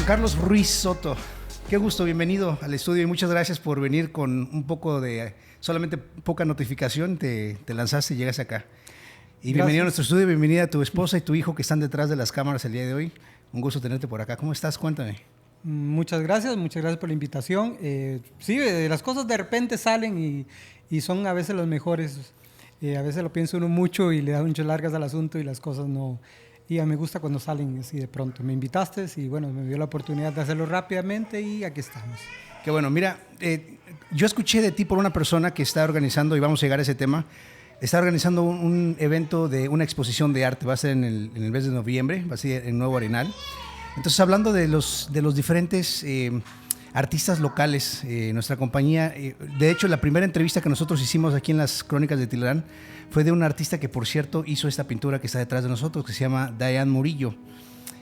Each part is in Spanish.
Carlos Ruiz Soto, qué gusto, bienvenido al estudio y muchas gracias por venir con un poco de, solamente poca notificación, te lanzaste y llegas acá. Y bienvenido a nuestro estudio, bienvenida a tu esposa y tu hijo que están detrás de las cámaras el día de hoy. Un gusto tenerte por acá. ¿Cómo estás? Cuéntame. Muchas gracias por la invitación. Sí, las cosas de repente salen y son a veces las mejores. A veces lo piensa uno mucho y le da muchas largas al asunto y las cosas no. Y a mí me gusta cuando salen así de pronto. Me invitaste y bueno, me dio la oportunidad de hacerlo rápidamente y aquí estamos. Qué bueno, mira, yo escuché de ti por una persona que está organizando, y vamos a llegar a ese tema, está organizando un evento de una exposición de arte, va a ser en el mes de noviembre, va a ser en Nuevo Arenal. Entonces, hablando de los diferentes artistas locales, nuestra compañía, de hecho, la primera entrevista que nosotros hicimos aquí en las Crónicas de Tilarán fue de un artista que, por cierto, hizo esta pintura que está detrás de nosotros, que se llama Diane Murillo.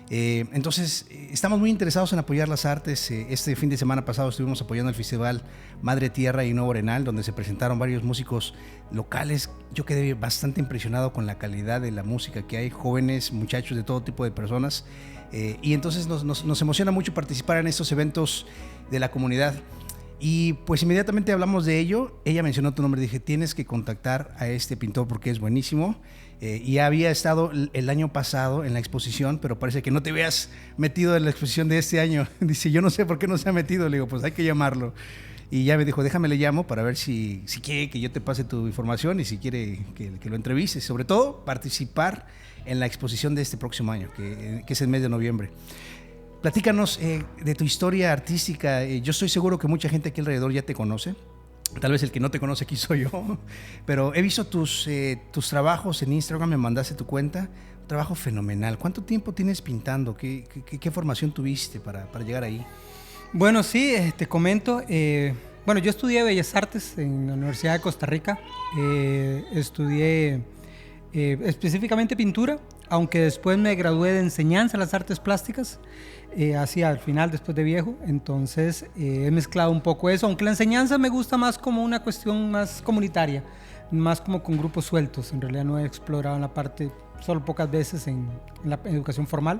Entonces, estamos muy interesados en apoyar las artes. Este fin de semana pasado estuvimos apoyando el Festival Madre Tierra y Nuevo Arenal, donde se presentaron varios músicos locales. Yo quedé bastante impresionado con la calidad de la música que hay, jóvenes, muchachos de todo tipo de personas. Y entonces nos emociona mucho participar en estos eventos de la comunidad. Y pues inmediatamente hablamos de ello. Ella mencionó tu nombre, dije, tienes que contactar a este pintor porque es buenísimo. Y había estado el año pasado en la exposición, pero parece que no te habías metido en la exposición de este año. Dice, yo no sé por qué no se ha metido. Le digo, pues hay que llamarlo. Y ya me dijo, déjame le llamo para ver si quiere que yo te pase tu información y si quiere que lo entrevistes. Sobre todo, participar en la exposición de este próximo año, que es el mes de noviembre. Platícanos de tu historia artística. Yo estoy seguro que mucha gente aquí alrededor ya te conoce. Tal vez el que no te conoce aquí soy yo. Pero he visto tus trabajos en Instagram, me mandaste tu cuenta. Un trabajo fenomenal. ¿Cuánto tiempo tienes pintando? ¿Qué formación tuviste para llegar ahí? Bueno, sí, te comento. Bueno, yo estudié Bellas Artes en la Universidad de Costa Rica. Estudié específicamente pintura, aunque después me gradué de enseñanza en las artes plásticas, hacia al final, después de viejo. Entonces he mezclado un poco eso, aunque la enseñanza me gusta más como una cuestión más comunitaria, más como con grupos sueltos. En realidad no he explorado en la parte, solo pocas veces en la educación formal,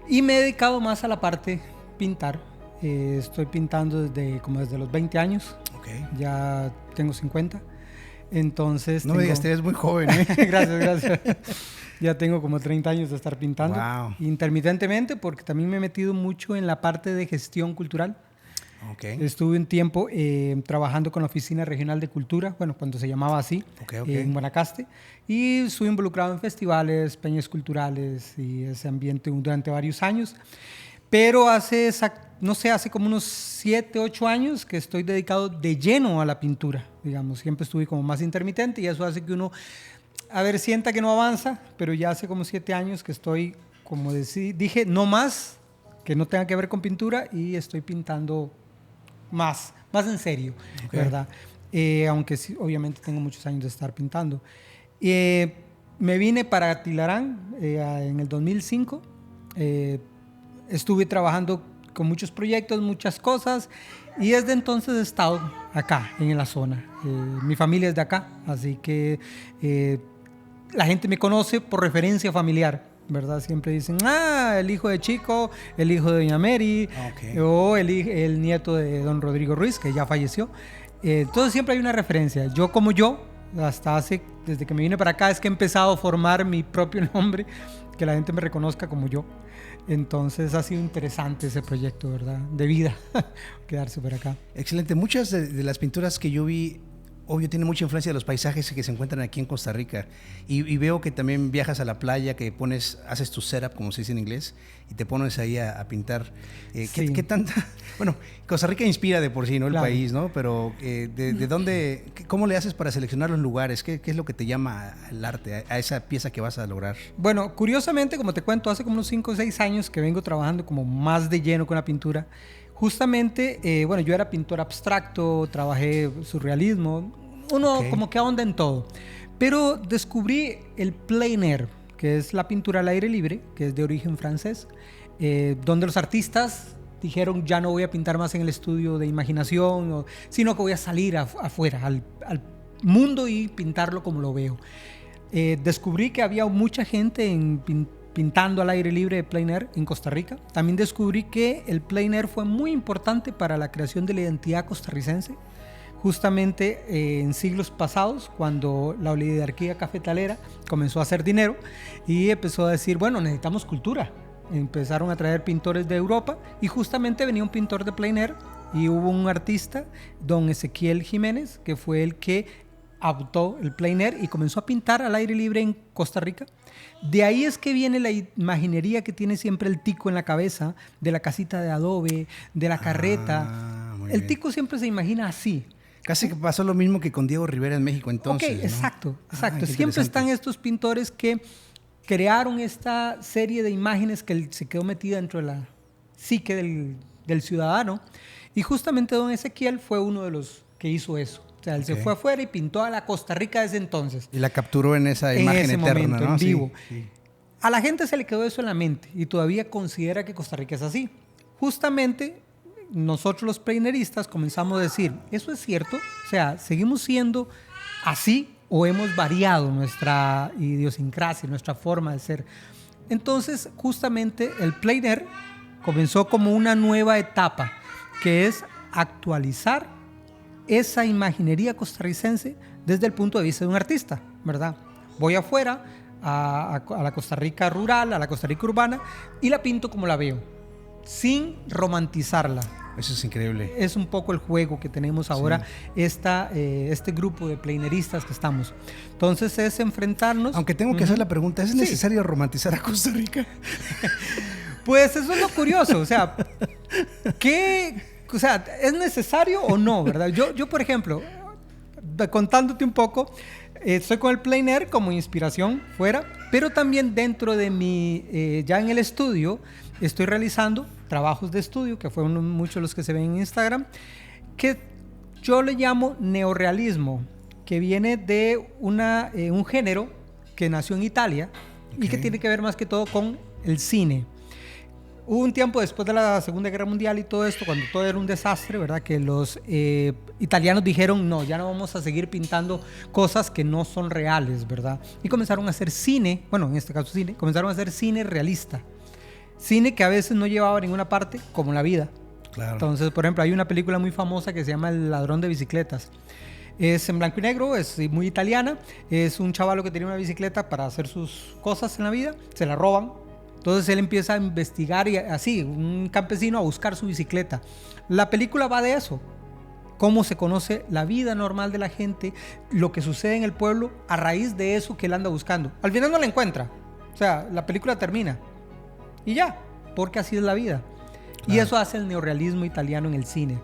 y me he dedicado más a la parte pintar. Estoy pintando desde los 20 años, okay. Ya tengo 50. Entonces no me digas, eres muy joven, ¿eh? Gracias. Ya tengo como 30 años de estar pintando. Wow. Intermitentemente, porque también me he metido mucho en la parte de gestión cultural. Okay. Estuve un tiempo trabajando con la Oficina Regional de Cultura, bueno, cuando se llamaba así, en Guanacaste, y estuve involucrado en festivales, peñas culturales y ese ambiente durante varios años. Pero hace como unos 7, 8 años que estoy dedicado de lleno a la pintura, digamos. Siempre estuve como más intermitente y eso hace que uno, sienta que no avanza, pero ya hace como 7 años que estoy, como dije, no más, que no tenga que ver con pintura, y estoy pintando más en serio, okay. ¿Verdad? Aunque sí, obviamente tengo muchos años de estar pintando. Me vine para Tilarán en el 2005. Estuve trabajando con muchos proyectos, muchas cosas, y desde entonces he estado acá, en la zona. Mi familia es de acá, así que la gente me conoce por referencia familiar, ¿verdad? Siempre dicen, el hijo de Chico, el hijo de Doña Mary, okay. O el nieto de don Rodrigo Ruiz, que ya falleció. Entonces siempre hay una referencia. Desde que me vine para acá es que he empezado a formar mi propio nombre, que la gente me reconozca como yo. Entonces ha sido interesante ese proyecto, ¿verdad? De vida, quedarse por acá. Excelente. Muchas de las pinturas que yo vi, obvio, tienen mucha influencia de los paisajes que se encuentran aquí en Costa Rica. Y veo que también viajas a la playa, que haces tu setup, como se dice en inglés, y te pones ahí a pintar. Sí. ¿Qué tanta? Bueno, Costa Rica inspira de por sí, ¿no? El claro. país, ¿no? Pero ¿de dónde? ¿Cómo le haces para seleccionar los lugares? ¿Qué es lo que te llama al arte, a esa pieza que vas a lograr? Bueno, curiosamente, como te cuento, hace como unos 5 o 6 años que vengo trabajando como más de lleno con la pintura. Justamente, yo era pintor abstracto, trabajé surrealismo. Uno okay. Como que ahonda en todo. Pero descubrí el plein air, que es la pintura al aire libre, que es de origen francés, donde los artistas dijeron, ya no voy a pintar más en el estudio de imaginación, sino que voy a salir afuera, al mundo, y pintarlo como lo veo. Descubrí que había mucha gente pintando al aire libre de plein air en Costa Rica. También descubrí que el plein air fue muy importante para la creación de la identidad costarricense. Justamente en siglos pasados, cuando la oligarquía cafetalera comenzó a hacer dinero y empezó a decir, bueno, necesitamos cultura. Empezaron a traer pintores de Europa y justamente venía un pintor de plein air y hubo un artista, don Ezequiel Jiménez, que fue el que adoptó el plein air y comenzó a pintar al aire libre en Costa Rica. De ahí es que viene la imaginería que tiene siempre el tico en la cabeza, de la casita de adobe, de la carreta. El tico siempre se imagina así. Casi que pasó lo mismo que con Diego Rivera en México entonces. Ok, ¿no? exacto. Siempre están estos pintores que crearon esta serie de imágenes que se quedó metida dentro de la psique del ciudadano. Y justamente don Ezequiel fue uno de los que hizo eso. O sea, él se fue afuera y pintó a la Costa Rica desde entonces. Y la capturó en esa imagen ese eterna, momento, ¿no? en vivo. Sí. A la gente se le quedó eso en la mente y todavía considera que Costa Rica es así. Justamente nosotros los pleineristas comenzamos a decir, ¿eso es cierto? O sea, ¿seguimos siendo así o hemos variado nuestra idiosincrasia, nuestra forma de ser? Entonces, justamente el plein air comenzó como una nueva etapa, que es actualizar esa imaginería costarricense desde el punto de vista de un artista, ¿verdad? Voy afuera a la Costa Rica rural, a la Costa Rica urbana y la pinto como la veo, sin romantizarla. Eso es increíble. Es un poco el juego que tenemos ahora, sí. Este grupo de pleineristas que estamos. Entonces es enfrentarnos... Aunque tengo que hacer la pregunta, ¿es necesario romantizar a Costa Rica? Pues eso es lo curioso, o sea, ¿es necesario o no, verdad? Yo por ejemplo, contándote un poco, estoy con el plein air como inspiración fuera, pero también dentro de mi, ya en el estudio, estoy realizando trabajos de estudio, que fueron muchos los que se ven en Instagram, que yo le llamo neorrealismo, que viene de un género que nació en Italia y que tiene que ver más que todo con el cine. Hubo un tiempo después de la Segunda Guerra Mundial y todo esto, cuando todo era un desastre, ¿verdad? Que los italianos dijeron, no, ya no vamos a seguir pintando cosas que no son reales, ¿verdad? Y comenzaron a hacer cine, bueno, en este caso cine, comenzaron a hacer cine realista. Cine que a veces no llevaba a ninguna parte, como la vida. Claro. Entonces, por ejemplo, hay una película muy famosa que se llama El ladrón de bicicletas. Es en blanco y negro, es muy italiana. Es un chavalo que tiene una bicicleta para hacer sus cosas en la vida, se la roban. Entonces él empieza a investigar y así, un campesino a buscar su bicicleta. La película va de eso. Cómo se conoce la vida normal de la gente, lo que sucede en el pueblo a raíz de eso que él anda buscando. Al final no la encuentra. O sea, la película termina. Y ya, porque así es la vida. Claro. Y eso hace el neorrealismo italiano en el cine.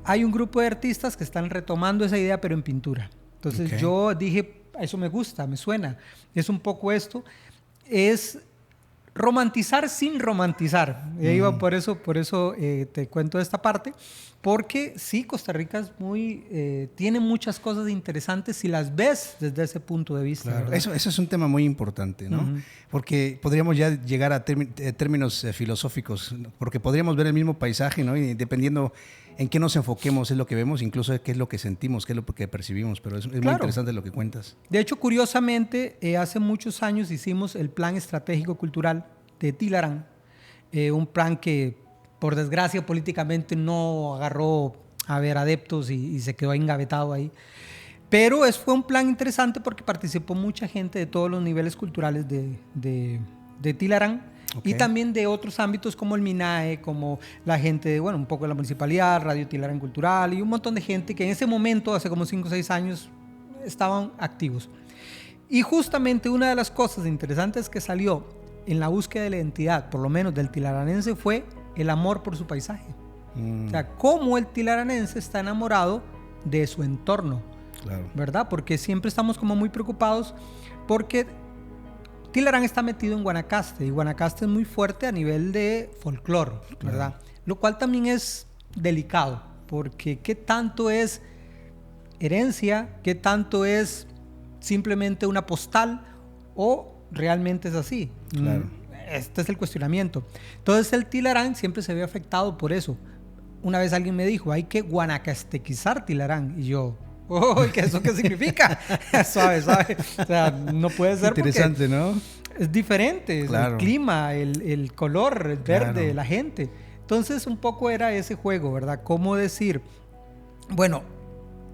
Hay un grupo de artistas que están retomando esa idea, pero en pintura. Entonces yo dije, eso me gusta, me suena. Es un poco esto. Es romantizar sin romantizar. Iba por eso te cuento esta parte, porque sí, Costa Rica es tiene muchas cosas interesantes si las ves desde ese punto de vista. Claro. Eso es un tema muy importante, ¿no? Porque podríamos ya llegar a términos filosóficos, porque podríamos ver el mismo paisaje, ¿no? Y dependiendo en qué nos enfoquemos es lo que vemos, incluso qué es lo que sentimos, qué es lo que percibimos, pero es muy interesante lo que cuentas. De hecho, curiosamente, hace muchos años hicimos el Plan Estratégico Cultural de Tilarán, un plan que, por desgracia, políticamente no agarró a ver adeptos y se quedó engavetado ahí. Pero fue un plan interesante porque participó mucha gente de todos los niveles culturales de Tilarán. Y también de otros ámbitos como el MINAE, como la gente de, un poco de la municipalidad, Radio Tilarán Cultural y un montón de gente que en ese momento, hace como 5 o 6 años, estaban activos. Y justamente una de las cosas interesantes que salió en la búsqueda de la identidad, por lo menos del tilaranense, fue el amor por su paisaje. O sea, cómo el tilaranense está enamorado de su entorno, ¿verdad? Porque siempre estamos como muy preocupados porque Tilarán está metido en Guanacaste y Guanacaste es muy fuerte a nivel de folclore, ¿verdad? Lo cual también es delicado porque qué tanto es herencia, qué tanto es simplemente una postal o realmente es así. Claro. Este es el cuestionamiento. Entonces el Tilarán siempre se ve afectado por eso. Una vez alguien me dijo, hay que guanacastequizar Tilarán. Y yo, ¿eso qué significa? Suave. O sea, no puede ser interesante, porque, ¿no? es diferente, claro. El clima, el color, el verde, claro. La gente. Entonces un poco era ese juego, ¿verdad? Cómo decir, bueno,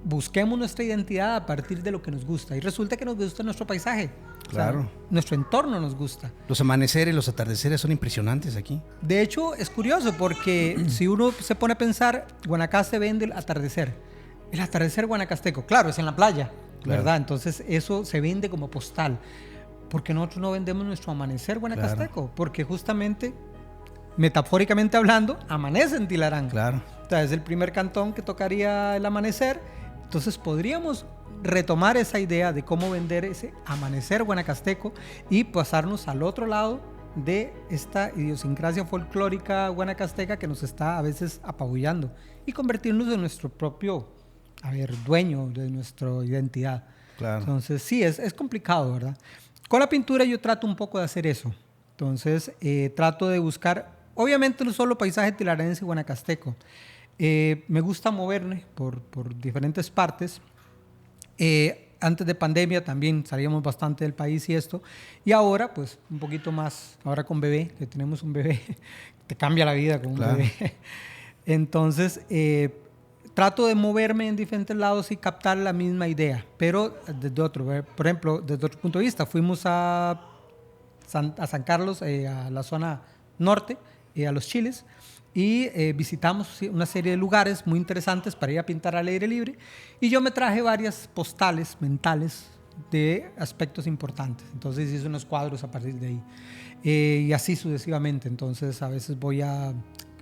busquemos nuestra identidad a partir de lo que nos gusta. Y resulta que nos gusta nuestro paisaje. Claro. O sea, nuestro entorno nos gusta. Los amaneceres, los atardeceres son impresionantes aquí. De hecho, es curioso porque si uno se pone a pensar, Guanacaste vende el atardecer guanacasteco. Claro, es en la playa, claro. ¿Verdad? Entonces eso se vende como postal. Porque nosotros no vendemos nuestro amanecer guanacasteco. Claro. Porque justamente, metafóricamente hablando, amanece en Tilarán. Claro. O sea, es el primer cantón que tocaría el amanecer. Entonces podríamos retomar esa idea de cómo vender ese amanecer guanacasteco y pasarnos al otro lado de esta idiosincrasia folclórica guanacasteca que nos está a veces apabullando y convertirnos en nuestro propio, dueño de nuestra identidad. Claro. Entonces sí, es complicado, ¿verdad? Con la pintura yo trato un poco de hacer eso. Entonces trato de buscar, obviamente no solo paisaje tilarense y guanacasteco. Me gusta moverme por diferentes partes. Antes de pandemia también salíamos bastante del país y esto. Y ahora, pues, un poquito más, ahora con bebé, que tenemos un bebé, te cambia la vida con un claro. bebé. Entonces, trato de moverme en diferentes lados y captar la misma idea, pero desde otro. Por ejemplo, desde otro punto de vista, fuimos a San Carlos, a la zona norte, a los Chiles, y visitamos una serie de lugares muy interesantes para ir a pintar al aire libre, y yo me traje varias postales mentales de aspectos importantes. Entonces hice unos cuadros a partir de ahí, y así sucesivamente. Entonces a veces voy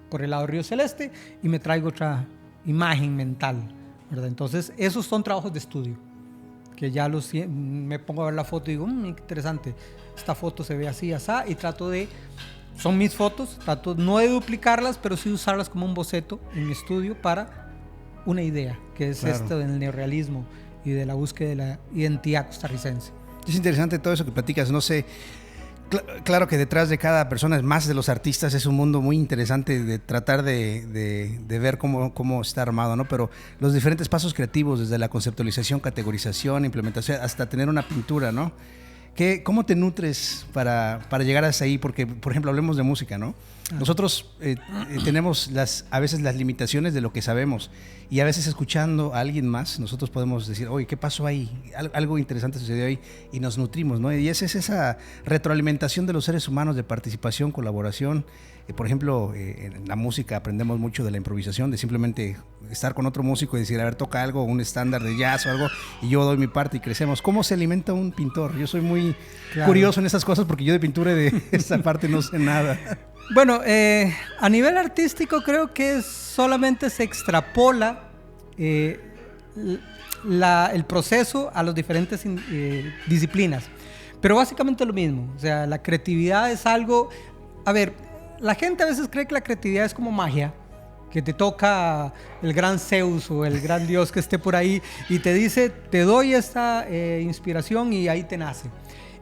por el lado Río Celeste y me traigo otra imagen mental, ¿verdad? Entonces esos son trabajos de estudio que ya me pongo a ver la foto y digo, qué interesante, esta foto se ve así, así, y trato de... Son mis fotos, trato no de duplicarlas, pero sí usarlas como un boceto en mi estudio para una idea, que es claro. esto del neorrealismo y de la búsqueda de la identidad costarricense. Es interesante todo eso que platicas, no sé, claro que detrás de cada persona, más de los artistas, es un mundo muy interesante de tratar de ver cómo está armado, ¿no? Pero los diferentes pasos creativos, desde la conceptualización, categorización, implementación, hasta tener una pintura, ¿no? ¿Cómo te nutres para llegar hasta ahí? Porque, por ejemplo, hablemos de música, ¿no? Nosotros tenemos a veces las limitaciones de lo que sabemos, y a veces escuchando a alguien más, nosotros podemos decir, oye, ¿qué pasó ahí? Algo interesante sucedió ahí, y nos nutrimos, ¿no? Y es esa retroalimentación de los seres humanos, de participación, colaboración. Por ejemplo, en la música aprendemos mucho de la improvisación, de simplemente estar con otro músico y decir, a ver, toca algo, un estándar de jazz o algo, y yo doy mi parte y crecemos. ¿Cómo se alimenta un pintor? Yo soy muy curioso en esas cosas, porque yo de pintura de esa parte no sé nada. Bueno, a nivel artístico creo que solamente se extrapola el proceso a las diferentes disciplinas, pero básicamente lo mismo. O sea, la creatividad es algo... A ver, la gente a veces cree que la creatividad es como magia, que te toca el gran Zeus o el gran Dios que esté por ahí y te dice, te doy esta inspiración y ahí te nace.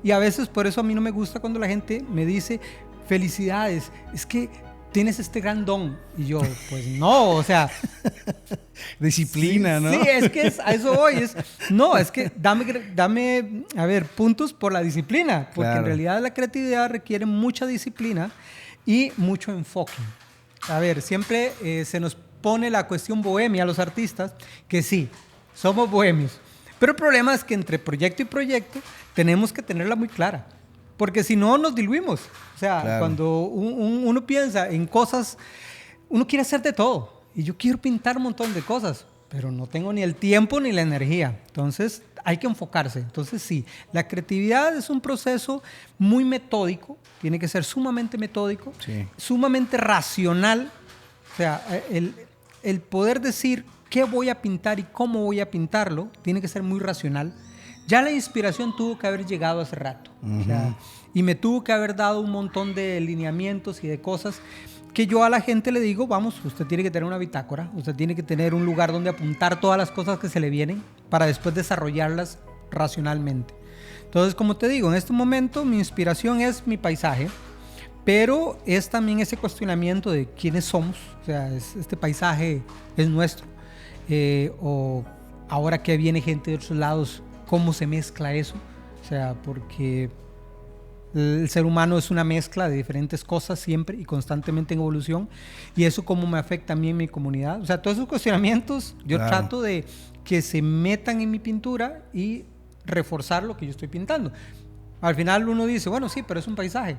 Y a veces por eso a mí no me gusta cuando la gente me dice, felicidades, es que tienes este gran don. Y yo, pues no, o sea... Disciplina, sí, ¿no? Sí, es que a eso voy. No, es que dame, a ver, puntos por la disciplina, porque claro. En realidad la creatividad requiere mucha disciplina y mucho enfoque. A ver, siempre se nos pone la cuestión bohemia a los artistas, que sí, somos bohemios, pero el problema es que entre proyecto y proyecto tenemos que tenerla muy clara, porque si no nos diluimos. O sea, claro. Cuando uno piensa en cosas, uno quiere hacer de todo, y yo quiero pintar un montón de cosas, pero no tengo ni el tiempo ni la energía. Entonces hay que enfocarse. Entonces sí, la creatividad es un proceso muy metódico, tiene que ser sumamente metódico, sí. Sumamente racional. O sea, el poder decir qué voy a pintar y cómo voy a pintarlo tiene que ser muy racional. Ya la inspiración tuvo que haber llegado hace rato. O sea, y me tuvo que haber dado un montón de lineamientos y de cosas que yo a la gente le digo, vamos, usted tiene que tener una bitácora, usted tiene que tener un lugar donde apuntar todas las cosas que se le vienen para después desarrollarlas racionalmente. Entonces, como te digo, en este momento mi inspiración es mi paisaje, pero es también ese cuestionamiento de quiénes somos. O sea, este paisaje es nuestro, o ahora que viene gente de otros lados, ¿cómo se mezcla eso? O sea, porque El ser humano es una mezcla de diferentes cosas siempre y constantemente en evolución. Y eso cómo me afecta a mí en mi comunidad. O sea, todos esos cuestionamientos yo trato de que se metan en mi pintura y reforzar lo que yo estoy pintando. Al final uno dice, bueno, sí, pero es un paisaje.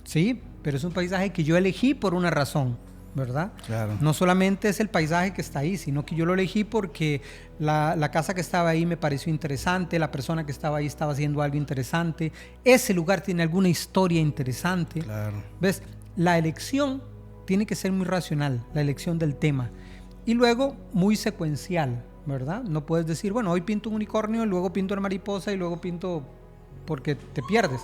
Sí, pero es un paisaje que yo elegí por una razón, ¿verdad? Claro. No solamente es el paisaje que está ahí, sino que yo lo elegí porque la casa que estaba ahí me pareció interesante, la persona que estaba ahí estaba haciendo algo interesante, ese lugar tiene alguna historia interesante. Claro. ¿Ves? La elección tiene que ser muy racional, la elección del tema. Y luego muy secuencial, ¿verdad? No puedes decir, bueno, hoy pinto un unicornio, luego pinto una mariposa y luego pinto porque te pierdes,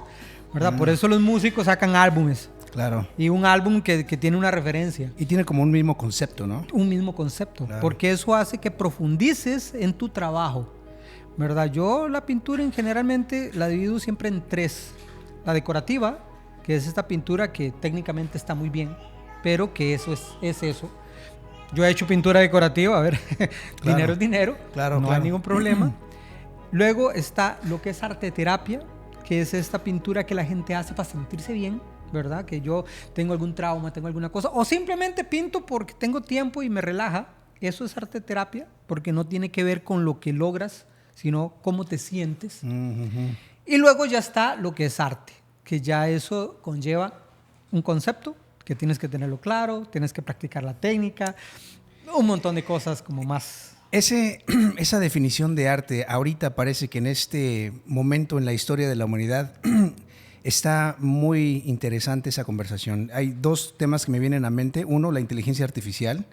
¿verdad? Por eso los músicos sacan álbumes. Claro. Y un álbum que tiene una referencia. Y tiene como un mismo concepto, ¿no? Un mismo concepto. Claro. Porque eso hace que profundices en tu trabajo, ¿verdad? Yo la pintura generalmente la divido siempre en 3. La decorativa, que es esta pintura que técnicamente está muy bien, pero que eso es eso. Yo he hecho pintura decorativa, a ver, claro. Dinero es dinero, claro, no hay ningún problema. Luego está lo que es arte terapia, que es esta pintura que la gente hace para sentirse bien, ¿verdad? Que yo tengo algún trauma, tengo alguna cosa, o simplemente pinto porque tengo tiempo y me relaja. Eso es arte terapia, porque no tiene que ver con lo que logras, sino cómo te sientes. Uh-huh. Y luego ya está lo que es arte, que ya eso conlleva un concepto, que tienes que tenerlo claro, tienes que practicar la técnica, un montón de cosas como más... Esa definición de arte, ahorita parece que en este momento en la historia de la humanidad está muy interesante esa conversación. Hay 2 temas que me vienen a mente. Uno, la inteligencia artificial,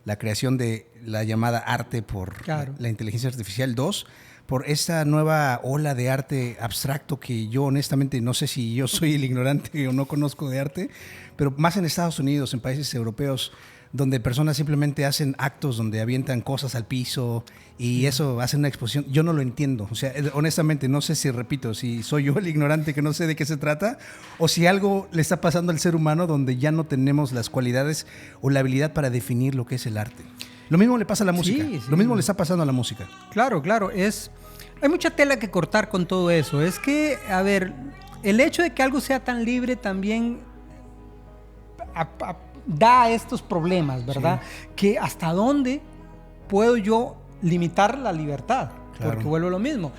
la creación de la llamada arte por la inteligencia artificial. 2, por esta nueva ola de arte abstracto que yo honestamente no sé si yo soy el ignorante o no conozco de arte, pero más en Estados Unidos, en países europeos, donde personas simplemente hacen actos donde avientan cosas al piso y eso hace una exposición. Yo no lo entiendo. O sea, honestamente, no sé si, repito, si soy yo el ignorante que no sé de qué se trata o si algo le está pasando al ser humano donde ya no tenemos las cualidades o la habilidad para definir lo que es el arte. Lo mismo le pasa a la música. Sí. Lo mismo le está pasando a la música. Claro. Hay mucha tela que cortar con todo eso. Es que, a ver, el hecho de que algo sea tan libre también... da estos problemas, ¿verdad? Sí. Que hasta dónde puedo yo limitar la libertad, claro. Porque vuelvo a lo mismo.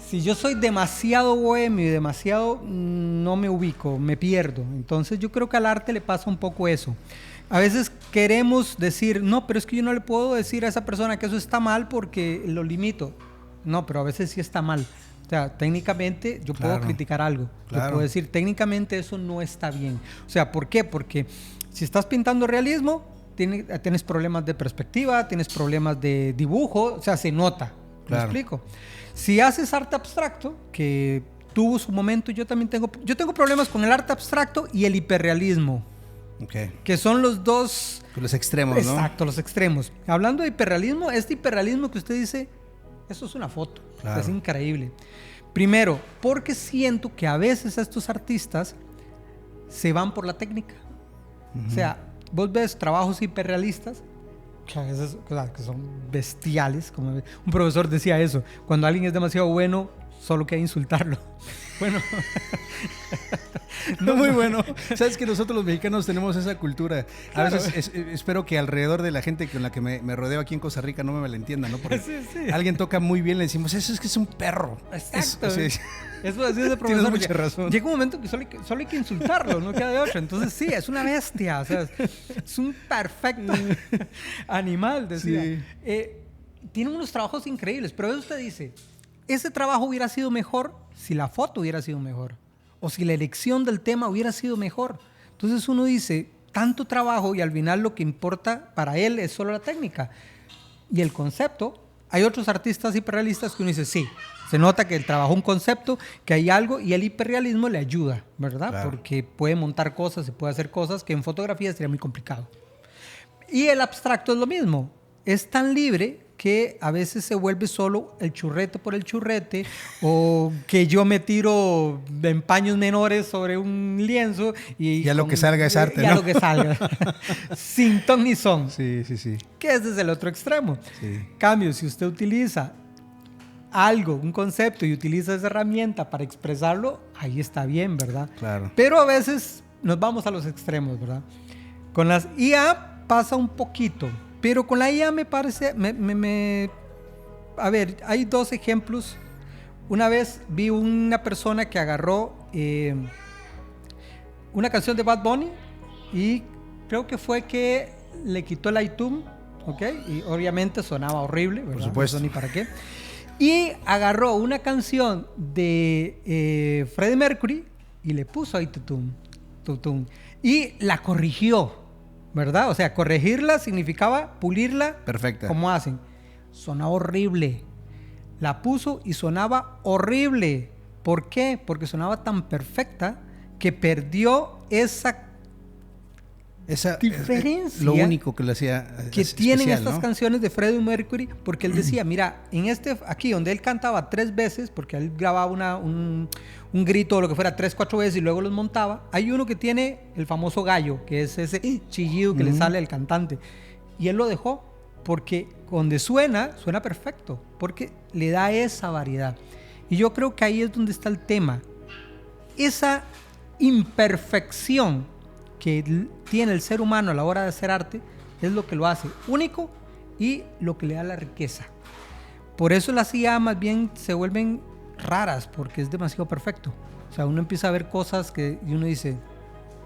Si yo soy demasiado bohemio y demasiado no me ubico, me pierdo. Entonces yo creo que al arte le pasa un poco eso. A veces queremos decir, no, pero es que yo no le puedo decir a esa persona que eso está mal porque lo limito. No, pero a veces sí está mal. O sea, técnicamente yo puedo criticar algo. Claro. Yo puedo decir, técnicamente eso no está bien. O sea, ¿por qué? Porque si estás pintando realismo, tienes problemas de perspectiva, tienes problemas de dibujo, o sea, se nota. Claro. ¿Me explico? Si haces arte abstracto, que tuvo su momento, yo tengo problemas con el arte abstracto y el hiperrealismo. Okay. Que son los 2... Los extremos, ¿no? Exacto, los extremos. Hablando de hiperrealismo, este hiperrealismo que usted dice, eso es una foto. Claro. Es increíble. Primero, porque siento que a veces estos artistas se van por la técnica. Uh-huh. O sea, vos ves trabajos hiperrealistas que a veces que son bestiales. Como un profesor decía eso. Cuando alguien es demasiado bueno, solo queda insultarlo. Bueno. No, muy bueno. Sabes que nosotros los mexicanos tenemos esa cultura. A veces espero que alrededor de la gente con la que me rodeo aquí en Costa Rica no me malentiendan, ¿no? Porque sí. Alguien toca muy bien, le decimos, eso es que es un perro. Exacto. Eso así es el profesor. Tienes mucha razón. Llega un momento que solo hay que insultarlo, no queda de otra. Entonces sí, es una bestia. O sea, es un perfecto animal, decía. Sí. Tiene unos trabajos increíbles, pero eso usted dice, ese trabajo hubiera sido mejor si la foto hubiera sido mejor. O si la elección del tema hubiera sido mejor. Entonces uno dice, tanto trabajo y al final lo que importa para él es solo la técnica. Y el concepto, hay otros artistas hiperrealistas que uno dice, sí, se nota que él trabajó un concepto, que hay algo y el hiperrealismo le ayuda, ¿verdad? Claro. Porque puede montar cosas, se puede hacer cosas que en fotografía sería muy complicado. Y el abstracto es lo mismo, es tan libre que a veces se vuelve solo el churrete por el churrete o que yo me tiro en paños menores sobre un lienzo y ya lo que salga es arte, ya ¿no? Lo que salga, sin ton ni son. Sí. Que ese es el otro extremo. Sí. Cambio, si usted utiliza algo, un concepto, y utiliza esa herramienta para expresarlo, ahí está bien, ¿verdad? Claro. Pero a veces nos vamos a los extremos, ¿verdad? Con las IA pasa un poquito, pero con la IA me parece... A ver, hay 2 ejemplos. Una vez vi una persona que agarró una canción de Bad Bunny y creo que fue que le quitó el iTunes, ¿ok? Y obviamente sonaba horrible, ¿verdad? Por supuesto. No sé ni para qué. Y agarró una canción de Freddie Mercury y le puso ahí tutum, y la corrigió, ¿verdad? O sea, corregirla significaba pulirla. Perfecta. Como hacen. Sonaba horrible. La puso y sonaba horrible. ¿Por qué? Porque sonaba tan perfecta que perdió esa diferencia. Es lo único que le hacía que especial, tienen estas ¿no? canciones de Freddie Mercury, porque él decía, mira, aquí donde él cantaba 3 veces, porque él grababa un grito o lo que fuera 3, 4 veces y luego los montaba, hay uno que tiene el famoso gallo, que es ese chillido que le sale al cantante, y él lo dejó porque donde suena perfecto, porque le da esa variedad. Y yo creo que ahí es donde está el tema, esa imperfección que tiene el ser humano a la hora de hacer arte es lo que lo hace único y lo que le da la riqueza. Por eso las IA más bien se vuelven raras, porque es demasiado perfecto. O sea, uno empieza a ver cosas y uno dice,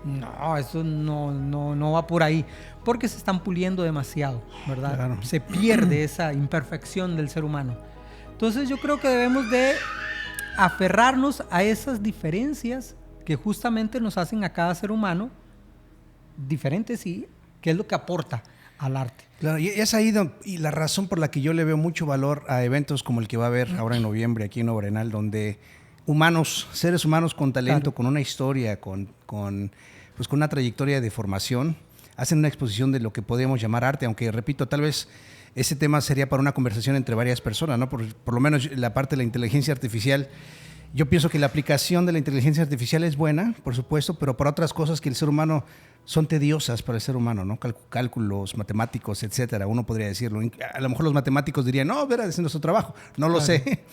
no, eso no va por ahí, porque se están puliendo demasiado, ¿verdad? Claro. Se pierde esa imperfección del ser humano. Entonces yo creo que debemos de aferrarnos a esas diferencias que justamente nos hacen a cada ser humano diferentes, y que es lo que aporta al arte. Claro, y es ahí y la razón por la que yo le veo mucho valor a eventos como el que va a haber ahora en noviembre aquí en Nuevo Arenal, donde seres humanos con talento, claro, con una historia, con una trayectoria de formación, hacen una exposición de lo que podemos llamar arte, aunque repito, tal vez ese tema sería para una conversación entre varias personas, ¿no? Por lo menos la parte de la inteligencia artificial. Yo pienso que la aplicación de la inteligencia artificial es buena, por supuesto, pero para otras cosas que el ser humano son tediosas para el ser humano, ¿no? Cálculos, matemáticos, etcétera, uno podría decirlo. A lo mejor los matemáticos dirían, no, verá, es nuestro trabajo, no lo sé.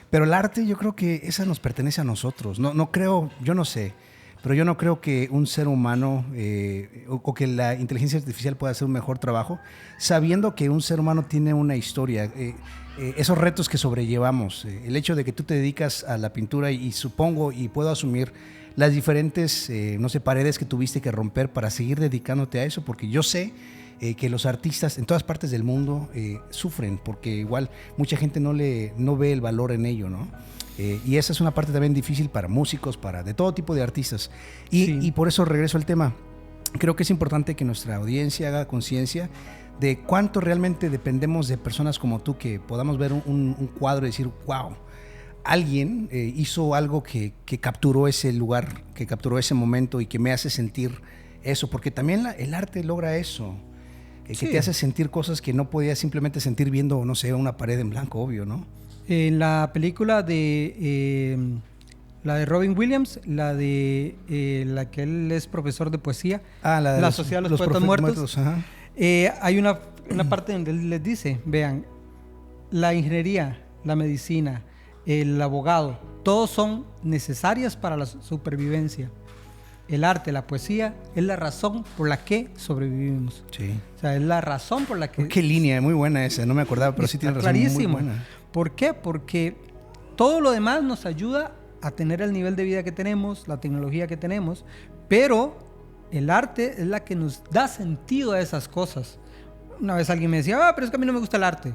Pero el arte, yo creo que esa nos pertenece a nosotros. No creo, yo no sé, pero yo no creo que un ser humano o que la inteligencia artificial pueda hacer un mejor trabajo, sabiendo que un ser humano tiene una historia. Esos retos que sobrellevamos, el hecho de que tú te dedicas a la pintura y supongo y puedo asumir las diferentes, paredes que tuviste que romper para seguir dedicándote a eso, porque yo sé que los artistas en todas partes del mundo sufren, porque igual mucha gente no ve el valor en ello, ¿no? Y esa es una parte también difícil para músicos, de todo tipo de artistas. Y por eso regreso al tema. Creo que es importante que nuestra audiencia haga conciencia de cuánto realmente dependemos de personas como tú, que podamos ver un cuadro y decir, wow, alguien hizo algo que capturó ese lugar, que capturó ese momento y que me hace sentir eso, porque también el arte logra eso, que te hace sentir cosas que no podías simplemente sentir viendo, no sé, una pared en blanco, obvio, ¿no? En la película de Robin Williams, la que él es profesor de poesía, la Sociedad de los Poetas Muertos, hay una parte donde él les dice, vean, la ingeniería, la medicina, el abogado, todos son necesarias para la supervivencia. El arte, la poesía, es la razón por la que sobrevivimos. Sí. O sea, es la razón por la que... Qué línea, muy buena esa, no me acordaba, pero sí tiene razón, clarísimo. Muy buena. ¿Por qué? Porque todo lo demás nos ayuda a tener el nivel de vida que tenemos, la tecnología que tenemos, pero el arte es la que nos da sentido a esas cosas. Una vez alguien me decía, pero es que a mí no me gusta el arte.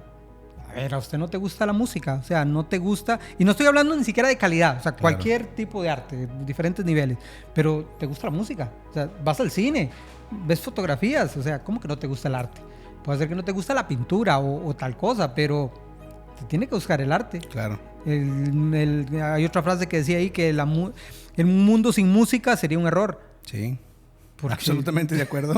A ver, a usted no te gusta la música, o sea, no te gusta, y no estoy hablando ni siquiera de calidad, o sea, cualquier tipo de arte, diferentes niveles, pero te gusta la música, o sea, vas al cine, ves fotografías, o sea, ¿cómo que no te gusta el arte? Puede ser que no te gusta la pintura o tal cosa, pero te tiene que buscar el arte. Claro. Hay otra frase que decía ahí que el mundo sin música sería un error. Sí. Absolutamente de acuerdo.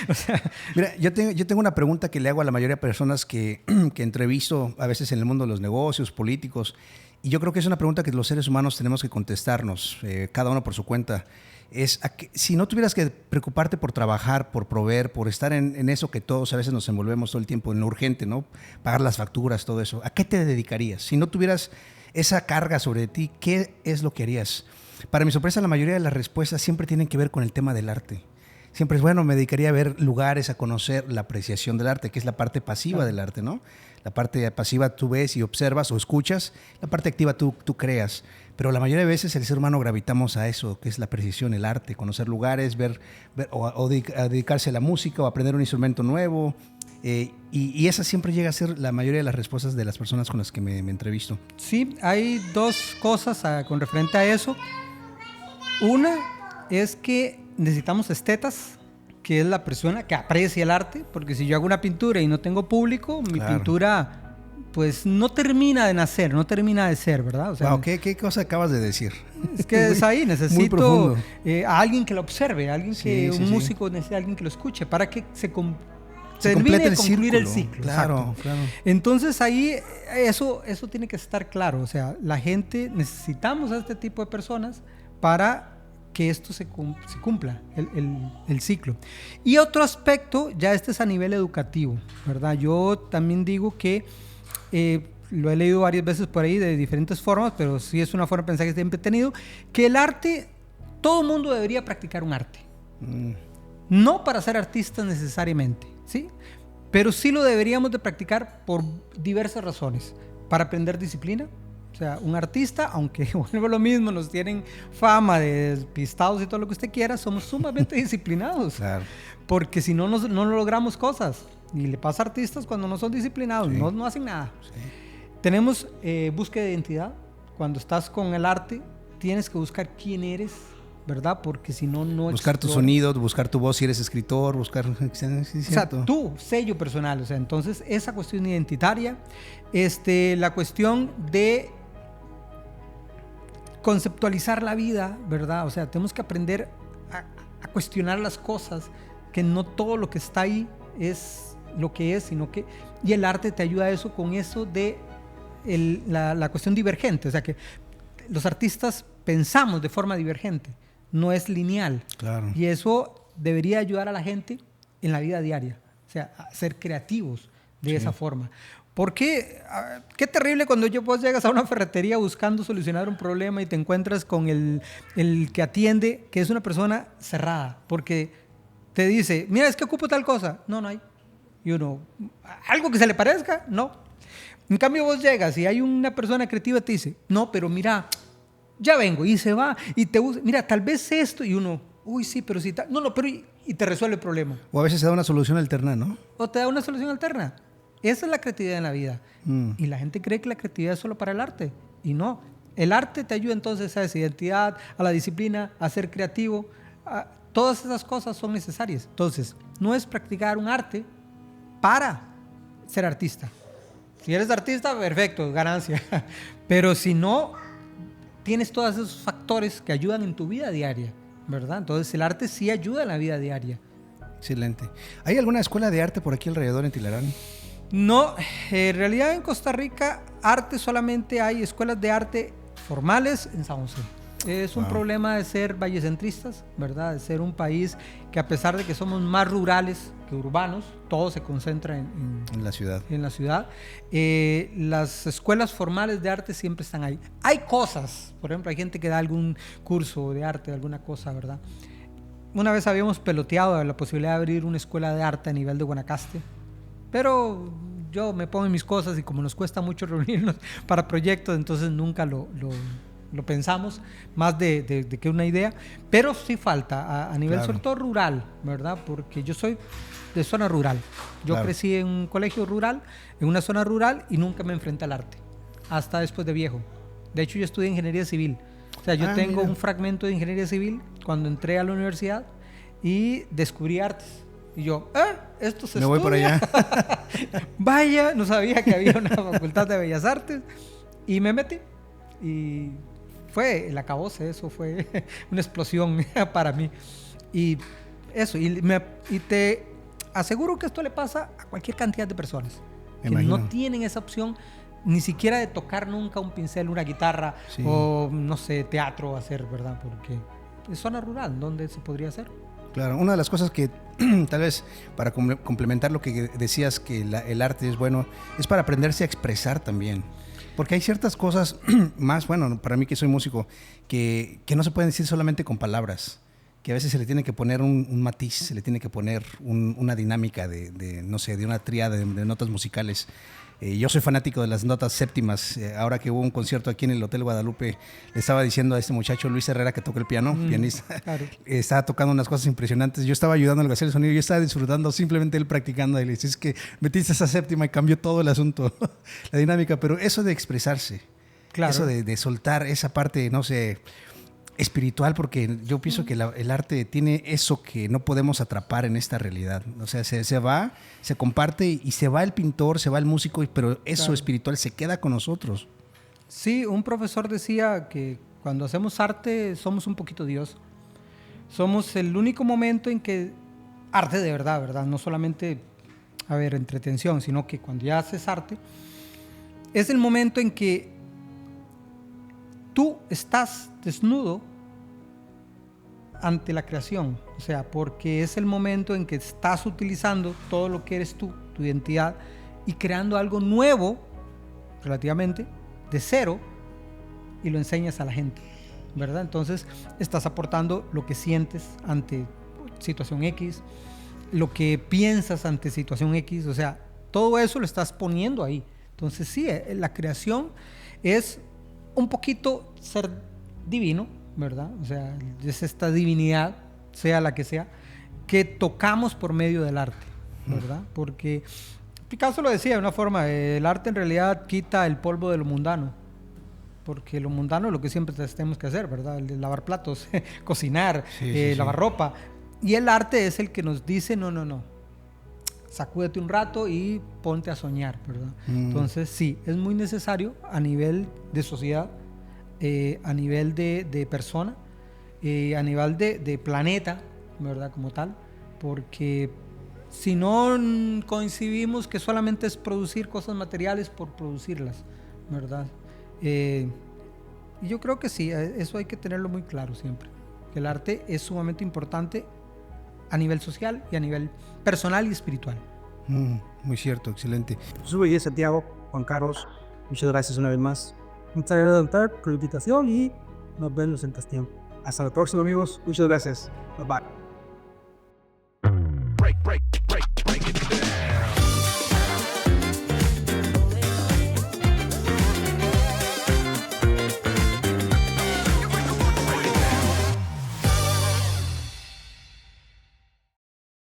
O sea, mira, yo tengo una pregunta que le hago a la mayoría de personas que entrevisto a veces en el mundo de los negocios, políticos, y yo creo que es una pregunta que los seres humanos tenemos que contestarnos, cada uno por su cuenta. es si no tuvieras que preocuparte por trabajar, por proveer, por estar en eso que todos a veces nos envolvemos todo el tiempo, en lo urgente, ¿no? Pagar las facturas, todo eso. ¿A qué te dedicarías? Si no tuvieras esa carga sobre ti, ¿qué es lo que harías? Para mi sorpresa, la mayoría de las respuestas siempre tienen que ver con el tema del arte. Siempre es, bueno, me dedicaría a ver lugares, a conocer la apreciación del arte, que es la parte pasiva del arte, ¿no? La parte pasiva tú ves y observas o escuchas, la parte activa tú creas. Pero la mayoría de veces el ser humano gravitamos a eso, que es la apreciación, el arte, conocer lugares, ver o dedicarse a la música o aprender un instrumento nuevo. Y esa siempre llega a ser la mayoría de las respuestas de las personas con las que me entrevisto. Sí, hay dos cosas con referente a eso. Una es que necesitamos estetas, que es la persona que aprecia el arte, porque si yo hago una pintura y no tengo público, mi pintura pues no termina de nacer, no termina de ser, ¿verdad? O sea, wow, ¿qué cosa acabas de decir? Es que es ahí, necesito a alguien que lo observe, un músico necesita alguien que lo escuche para que se termine de concluir el ciclo. Claro, claro. Entonces ahí eso tiene que estar claro, o sea, la gente necesitamos a este tipo de personas para que esto se cumpla, el ciclo. Y otro aspecto, ya este es a nivel educativo, ¿verdad? Yo también digo que lo he leído varias veces por ahí de diferentes formas, pero sí es una forma de pensar que siempre he tenido, que el arte, todo el mundo debería practicar un arte. No para ser artistas necesariamente, ¿sí? Pero sí lo deberíamos de practicar por diversas razones. Para aprender disciplina. O sea, un artista, aunque vuelve lo mismo, nos tienen fama de despistados y todo lo que usted quiera, somos sumamente disciplinados. Claro. Porque si no, no logramos cosas. Y le pasa a artistas cuando no son disciplinados, sí. no hacen nada. Sí. Tenemos búsqueda de identidad. Cuando estás con el arte, tienes que buscar quién eres, ¿verdad? Porque si no, no buscar tu sonido, buscar tu voz si eres escritor, buscar... O sea, tu sello personal. O sea, entonces, esa cuestión identitaria, la cuestión de conceptualizar la vida, ¿verdad? O sea, tenemos que aprender a cuestionar las cosas, que no todo lo que está ahí es lo que es, sino que... Y el arte te ayuda a eso, con eso de la cuestión divergente. O sea, que los artistas pensamos de forma divergente, no es lineal. Claro. Y eso debería ayudar a la gente en la vida diaria. O sea, a ser creativos de esa forma. Porque qué terrible cuando vos llegas a una ferretería buscando solucionar un problema y te encuentras con el que atiende, que es una persona cerrada, porque te dice, mira, es que ocupo tal cosa. No hay. Y uno, ¿algo que se le parezca? No. En cambio vos llegas y hay una persona creativa que te dice, no, pero mira, ya vengo, y se va, y te usa, mira, tal vez esto, y uno, uy, sí, pero sí, no, pero y te resuelve el problema. O a veces te da una solución alterna, ¿no? O te da una solución alterna. Esa es la creatividad en la vida. Y la gente cree que la creatividad es solo para el arte. Y no. El arte te ayuda entonces a esa identidad, a la disciplina, a ser creativo. Todas esas cosas son necesarias. Entonces, no es practicar un arte para ser artista. Si eres artista, perfecto, ganancia. Pero si no, tienes todos esos factores que ayudan en tu vida diaria, ¿verdad? Entonces, el arte sí ayuda en la vida diaria. Excelente. ¿Hay alguna escuela de arte por aquí alrededor en Tilarán? No, en realidad en Costa Rica, arte solamente hay escuelas de arte formales en San José. Es un problema de ser vallecentristas, ¿verdad? De ser un país que, a pesar de que somos más rurales que urbanos, todo se concentra en la ciudad. En la ciudad. Las escuelas formales de arte siempre están ahí. Hay cosas, por ejemplo, hay gente que da algún curso de arte, alguna cosa, ¿verdad? Una vez habíamos peloteado la posibilidad de abrir una escuela de arte a nivel de Guanacaste, pero yo me pongo en mis cosas y como nos cuesta mucho reunirnos para proyectos, entonces nunca lo pensamos, más de que una idea, pero sí falta a nivel sobre todo rural, ¿verdad? Porque yo soy de zona rural. Yo crecí en un colegio rural, en una zona rural, y nunca me enfrenté al arte, hasta después de viejo. De hecho, yo estudié ingeniería civil. O sea, yo tengo un fragmento de ingeniería civil cuando entré a la universidad y descubrí artes. Y yo, esto se estudia. Me voy por allá. Vaya, no sabía que había una facultad de Bellas Artes. Y me metí. Y fue el acabose, eso fue una explosión para mí. Y eso, y te aseguro que esto le pasa a cualquier cantidad de personas que no tienen esa opción ni siquiera de tocar nunca un pincel, una guitarra o, no sé, teatro hacer, ¿verdad? Porque es zona rural, ¿dónde se podría hacer? Claro, una de las cosas que tal vez para complementar lo que decías que el arte es bueno, es para aprenderse a expresar también. Porque hay ciertas cosas más, bueno, para mí que soy músico, que no se pueden decir solamente con palabras, que a veces se le tiene que poner un matiz, se le tiene que poner una dinámica no sé, de una tríada de notas musicales. Yo soy fanático de las notas séptimas. Ahora que hubo un concierto aquí en el Hotel Guadalupe, le estaba diciendo a este muchacho Luis Herrera, que toca el piano, pianista, claro. Estaba tocando unas cosas impresionantes. Yo estaba ayudando a hacer el sonido, yo estaba disfrutando, simplemente él practicando. Y le dice, es que metiste esa séptima y cambió todo el asunto, la dinámica. Pero eso de expresarse, claro. eso de soltar esa parte, no sé, espiritual, porque yo pienso que el arte tiene eso que no podemos atrapar en esta realidad. O sea, se va, se comparte y se va el pintor, se va el músico, pero eso claro. espiritual se queda con nosotros. Sí, un profesor decía que cuando hacemos arte somos un poquito Dios. Somos el único momento en que arte de verdad, ¿verdad? No solamente, entretención, sino que cuando ya haces arte, es el momento en que tú estás desnudo ante la creación, o sea, porque es el momento en que estás utilizando todo lo que eres tú, tu identidad, y creando algo nuevo, relativamente, de cero, y lo enseñas a la gente, ¿verdad? Entonces, estás aportando lo que sientes ante situación X, lo que piensas ante situación X, o sea, todo eso lo estás poniendo ahí. Entonces, sí, la creación es un poquito ser divino, ¿verdad? O sea, es esta divinidad, sea la que sea, que tocamos por medio del arte, ¿verdad? Porque Picasso lo decía de una forma, el arte en realidad quita el polvo de lo mundano, porque lo mundano es lo que siempre tenemos que hacer, ¿verdad? El de lavar platos, cocinar, lavar ropa, y el arte es el que nos dice, no, sacúdete un rato y ponte a soñar, ¿verdad? Entonces, sí, es muy necesario a nivel de sociedad, a nivel de persona, a nivel de planeta, ¿verdad? Como tal, porque si no coincidimos que solamente es producir cosas materiales por producirlas, ¿verdad? Y yo creo que sí, eso hay que tenerlo muy claro siempre, que el arte es sumamente importante a nivel social y a nivel personal y espiritual. Muy cierto, excelente. Soy Santiago, Juan Carlos, muchas gracias una vez más. Muchas gracias por la invitación y nos vemos en este tiempo. Hasta la próxima, amigos. Muchas gracias. Bye bye.